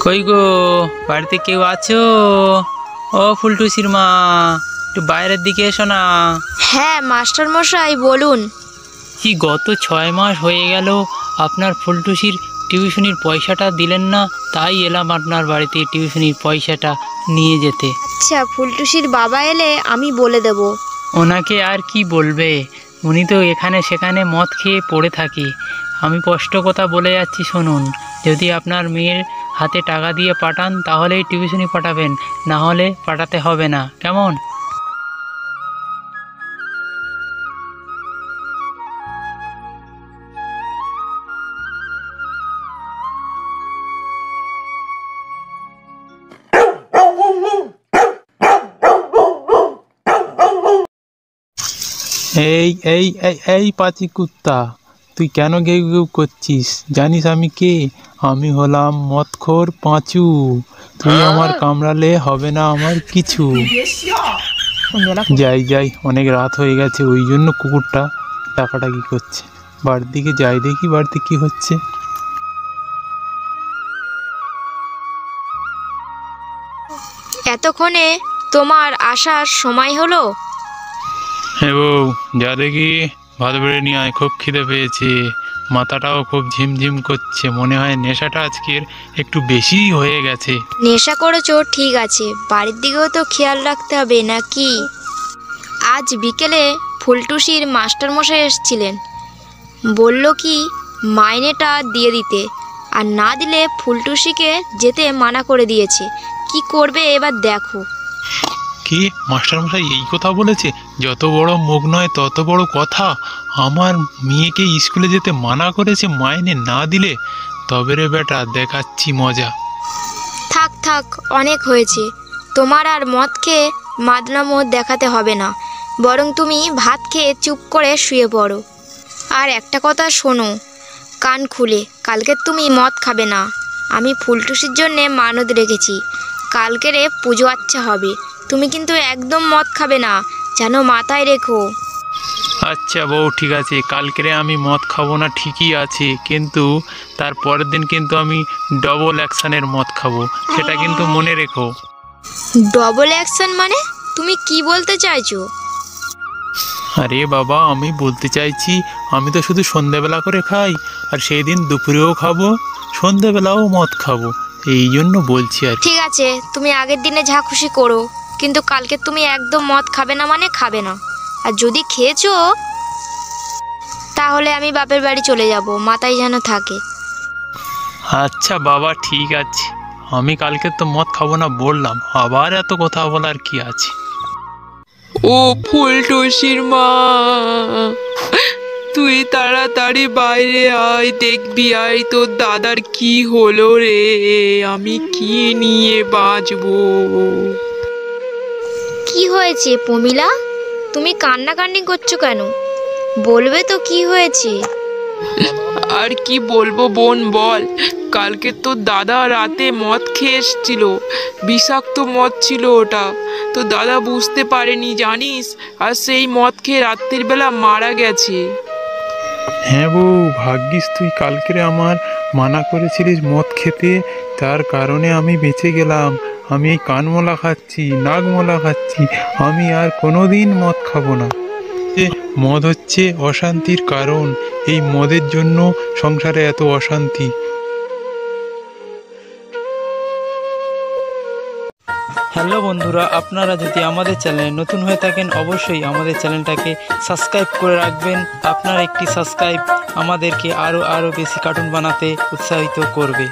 কই গো, বাড়িতে কেউ আছো? ও ফুলটুসির মা, একটু বাইরের দিকে এসো না। হ্যাঁ মাস্টার মশাই বলুন। কি গত 6 মাস হয়ে গেল আপনার ফুলটুসির টিউশনির পয়সাটা দিলেন না, তাই এলাম আপনার বাড়িতে টিউশনির পয়সাটা নিয়ে যেতে। আচ্ছা, ফুলটুসির বাবা এলে আমি বলে দেব। ওনাকে আর কি বলবে, উনি তো এখানে সেখানে মদ খেয়ে পড়ে থাকি। আমি স্পষ্ট কথা বলে যাচ্ছি, শুনুন। যদি আপনার মেয়ের হাতে টাকা দিয়ে পাঠান তাহলেই টিউশনি পাঠাবেন, না হলে পাঠাতে হবে না, কেমন? এই এই এই এই পাতি কুত্তা, তুই কেন ঘেউ ঘেউ করছিস? জানিস আমি কে? আমি হলাম মদখোর পাঁচু। তুই আমার কামড়ালে হবে না আমার কিছু। যাই যাই, অনেক রাত হয়ে গেছে, ওই জন্য কুকুরটা ডাকাডাকি করছে। বাড়ির দিকে যাই, দেখি বাড়িতে কি হচ্ছে। এতক্ষণে তোমার আসার সময় হলো? হ্যাঁ বউ, যা দেখি ভাত বেড়ে নিয়ে আয়, খুব খিদে পেয়েছে। মাথাটাও খুব ঝিমঝিম করছে, মনে হয় নেশাটা আজকের একটু বেশি হয়ে গেছে। নেশা করেছো ঠিক আছে, বাড়ির দিকেও তো খেয়াল রাখতে হবে নাকি? আজ বিকেলে ফুলটুসির মাস্টার মশাই এসেছিলেন, বলল কি মাইনেটা দিয়ে দিতে, আর না দিলে ফুলটুসিকে যেতে মানা করে দিয়েছে। কি করবে এবার দেখো। কি মাস্টারমশাই এই কথা বলেছে? যত বড় মুখ নয় তত বড় কথা। আমার মেয়েকে স্কুলে যেতে মানা করেছে মাইনে না দিলে? তবে রে বেটা, দেখাচ্ছি মজা। থাক থাক, অনেক হয়েছে। তোমার আর মদ খেয়ে মাদলামো দেখাতে হবে না, বরং তুমি ভাত খেয়ে চুপ করে শুয়ে পড়ো। আর একটা কথা শোনো কান খুলে, কালকে তুমি মদ খাবে না। আমি ফুলটুসির জন্যে মানত রেখেছি, কালকেরে পুজো আচ্ছা হবে। তুমি কিন্তু একদম মদ খাবে না, যেন মাথায় রেখো। আচ্ছা বউ, ঠিক আছে, কালকেরে আমি মদ খাবো না ঠিকই আছে, কিন্তু তার পরের দিন কিন্তু আমি ডবল অ্যাকশানের মদ খাবো, সেটা কিন্তু মনে রেখো। ডবল অ্যাকশন মানে? তুমি কি বলতে চাইছো? আরে বাবা, আমি বলতে চাইছি, আমি তো শুধু সন্ধ্যাবেলা করে খাই, আর সেই দিন দুপুরেও খাবো, সন্ধ্যাবেলাও মদ খাবো, এই জন্য বলছি আর কি। ঠিক আছে, তুমি আগের দিনে যা খুশি করো, কিন্তু কালকে তুমি একদম মদ খাবে না মানে খাবে না। আর যদি খেয়েছো তাহলে আমি বাপের বাড়ি চলে যাব, মাথায় যেন থাকে। আচ্ছা বাবা, ঠিক আছে, আমি কালকে তো মদ খাবো না বললাম, আবার এত কথা বলার কি আছে? ও ফুলটুসির মা, তুই তাড়াতাড়ি বাইরে আয়, দেখবি আয় তোর দাদার কি হলো রে, আমি কি নিয়ে বাঁচবো। কি হয়েছে প্রমিলা, তুমি কান্নাকান্নি করছো কেন? বলবে তো কি হয়েছে? আর কি বলবো বোন, বল। কালকে তোর দাদা রাতে মদ খেয়ে এসছিল, বিষাক্ত মদ ছিল ওটা। তো দাদা বুঝতে পারেনি জানিস, আর সেই মদ খেয়ে রাত্রির বেলা মারা গেছে। হ্যাঁ বউ, ভাগ্যিস তুই কালকেরে আমার মানা করেছিলিস মদ খেতে, তার কারণে আমি বেঁচে গেলাম। আমি এই কানমলা খাচ্ছি, নাগমলা খাচ্ছি, আমি আর কোনোদিন মদ খাবো না। মদ হচ্ছে অশান্তির কারণ, এই মদের জন্য সংসারে এত অশান্তি। হ্যালো বন্ধুরা, আপনারা যদি আমাদের চ্যানেলে নতুন হয়ে থাকেন অবশ্যই আমাদের চ্যানেলটাকে সাবস্ক্রাইব করে রাখবেন। আপনার একটি সাবস্ক্রাইব আমাদেরকে আরও বেশি কার্টুন বানাতে উৎসাহিত করবে।